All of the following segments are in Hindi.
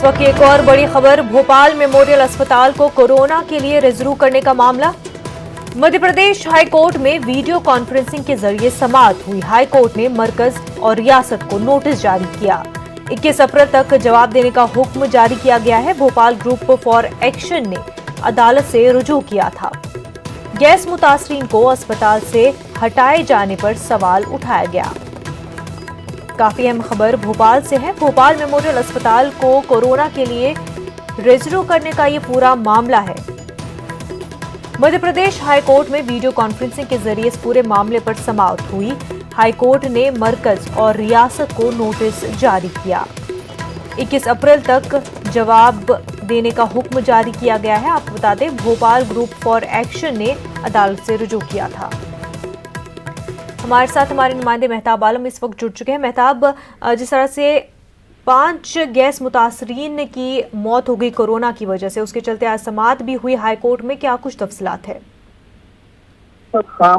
वक्त एक और बड़ी खबर, भोपाल मेमोरियल अस्पताल को कोरोना के लिए रिजर्व करने का मामला। मध्य प्रदेश हाईकोर्ट में वीडियो कॉन्फ्रेंसिंग के जरिए समाअत हुई। हाईकोर्ट ने मरकज और रियासत को नोटिस जारी किया। 21 अप्रैल तक जवाब देने का हुक्म जारी किया गया है। भोपाल ग्रुप फॉर एक्शन ने अदालत से रुजू किया था। गैस मुतासरीन को अस्पताल से हटाए जाने पर सवाल उठाया गया। काफी अहम खबर भोपाल से है। भोपाल मेमोरियल अस्पताल को कोरोना के लिए रिजर्व करने का ये पूरा मामला है। मध्य प्रदेश हाईकोर्ट में वीडियो कॉन्फ्रेंसिंग के जरिए इस पूरे मामले पर समाअत हुई। हाईकोर्ट ने मरकज और रियासत को नोटिस जारी किया। 21 अप्रैल तक जवाब देने का हुक्म जारी किया गया है। आपको बता दें, भोपाल ग्रुप फॉर एक्शन ने अदालत से रुजू किया था। हमारे साथ हमारे नुमाइंदे मेहताब आलम इस वक्त जुड़ चुके हैं। मेहताब, जिस तरह से 5 गैस मुतासरीन की मौत हो गई कोरोना की वजह से, उसके चलते आज समाअत भी हुई हाईकोर्ट में, क्या कुछ तफसीलात है?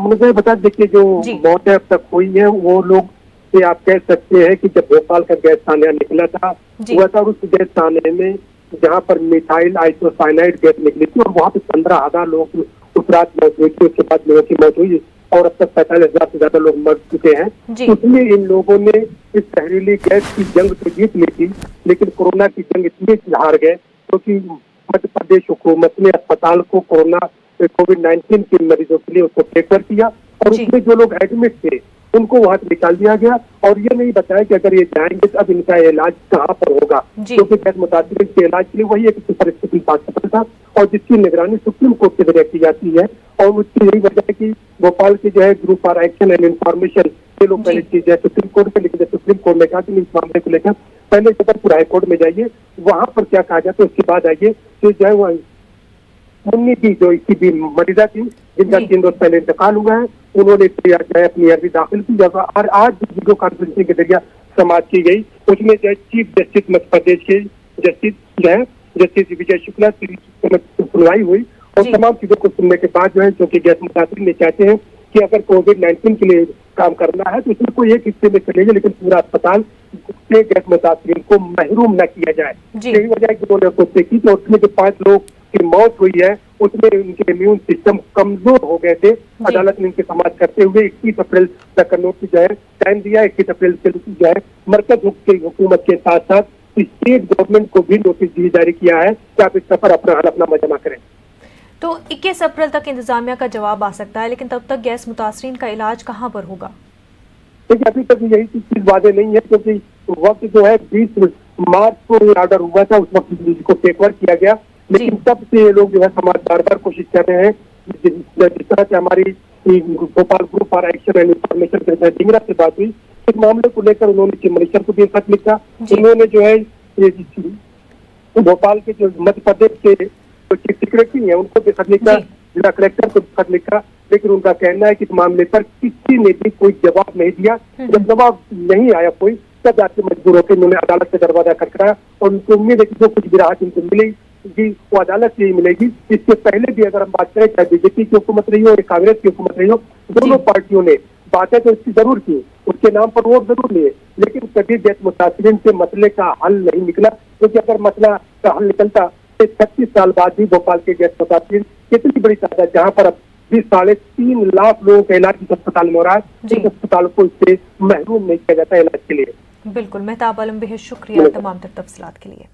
मुझे बता, देखिए जो मौतें अब तक हुई है वो लोग से आप कह सकते हैं कि जब भोपाल का गैस थाना निकला था हुआ था, उस गैस थाने में जहाँ पर मिथाइल आइसोसाइनाइड गैस निकली थी और वहाँ पे 15,000 लोग उस रात मौत हुई थी। उसके बाद लोगों की मौत हुई और अब तक 45,000 से ज्यादा लोग मर चुके हैं। उसमें इन लोगों ने इस जहरीली गैस की जंग तो जीत ली थी, लेकिन कोरोना की जंग इसलिए हार गए क्योंकि मध्य प्रदेश हुकूमत ने अस्पताल को कोविड-19 के मरीजों के लिए उसको टेकर किया और उसमें जो लोग एडमिट थे उनको वहां से निकाल दिया गया और ये नहीं बताया कि अगर ये जाएंगे तो अब इनका इलाज कहाँ पर होगा, क्योंकि गैस मुतासरीन के इलाज के लिए वही एक सुपर स्पेशलिटी हॉस्पिटल था और जिसकी निगरानी सुप्रीम कोर्ट के जरिए की जाती है। और उसकी यही वजह है कि भोपाल की जो है group for action and information ये लोग पहले चीज है सुप्रीम कोर्ट में, लेकिन सुप्रीम कोर्ट ने कहा कि इस मामले को लेकर पहले जबलपुर हाईकोर्ट में जाइए, वहां पर क्या कहा जाता है उसके बाद आइए। तो जो है वो मुन्नी थी जो इसकी मरीजा थी जिनका 3 रोज पहले इंतकाल हुआ है, उन्होंने अपनी अर्जी दाखिल की और आज वीडियो कॉन्फ्रेंसिंग के जरिए समाप्त की गई। उसमें जो है चीफ जस्टिस मध्य प्रदेश के जस्टिस जो है जस्टिस विजय शुक्ला की सुनवाई हुई और तमाम चीजों को सुनने के बाद जो है, क्योंकि गैस मुतासरीन चाहते हैं कि अगर कोविड-19 के लिए काम करना है तो इसमें कोई एक हिस्से में चलेगा, लेकिन पूरा अस्पताल से गैस मुतासरीन को महरूम न किया जाए। यही वजह है कि उन्होंने कोशिश की तो उसमें जो 5 लोग की मौत हुई है उसमें उनके इम्यून सिस्टम कमजोर हो गए थे। अदालत ने इनकी समाप्त करते हुए 21 अप्रैल तक का नोटिस जो है टाइम दिया। 21 अप्रैल से जो है मरकज की हुकूमत के साथ साथ स्टेट गवर्नमेंट को भी नोटिस जारी किया है कि आप इस सफर अपना जमा करें। तो 21 अप्रैल तक इंतजामिया का जवाब आ सकता है, लेकिन तब तक गैस मुतासरीन का इलाज कहाँ पर होगा? देखिए अभी तक यही चीज वादे नहीं है, क्योंकि वक्त जो है 20 मार्च को ऑर्डर हुआ था, उस वक्त इसको टेक ओवर किया गया, लेकिन तब से ये लोग जो है समाज बार बार कोशिश कर रहे हैं। जिस तरह से हमारी Bhopal group for action and information के डिंगरा से बात हुई, इस मामले को लेकर उन्होंने चीफ मिनिस्टर को भी खत लिखा। उन्होंने जो है भोपाल के जो मध्य प्रदेश के चीफ सेक्रेटरी है उनको भी खत लिखा, जिला कलेक्टर को खत लिखा, लेकिन उनका कहना है कि इस मामले पर किसी ने भी कोई जवाब नहीं दिया। जब जवाब नहीं आया कोई, तब जाके मजबूर होकर उन्होंने अदालत से दरवाजा खटखटाया और उनको उम्मीद है कि जो कुछ भी राहत उनको मिलेगी वो अदालत से ही मिलेगी। इससे पहले भी अगर हम बात करें, चाहे बीजेपी की हुकूमत रही हो या कांग्रेस की हुकूमत रही हो, दोनों पार्टियों ने बातें तो इसकी जरूर की, उसके नाम पर वोट जरूर लिए, लेकिन कभी गैस मुतासरीन के मसले का हल नहीं निकला। क्योंकि अगर मसला का हल निकलता तो 36 साल बाद भी भोपाल के गैस मुतासरीन कितनी बड़ी तादाद, जहाँ पर अब भी 3.5 लाख लोगों का इलाज इस अस्पताल में हो रहा है, इस अस्पताल को इससे महरूम नहीं किया जाता इलाज के लिए। बिल्कुल, मेहताब आलम, बेहद शुक्रिया तमाम तफसीलात के लिए।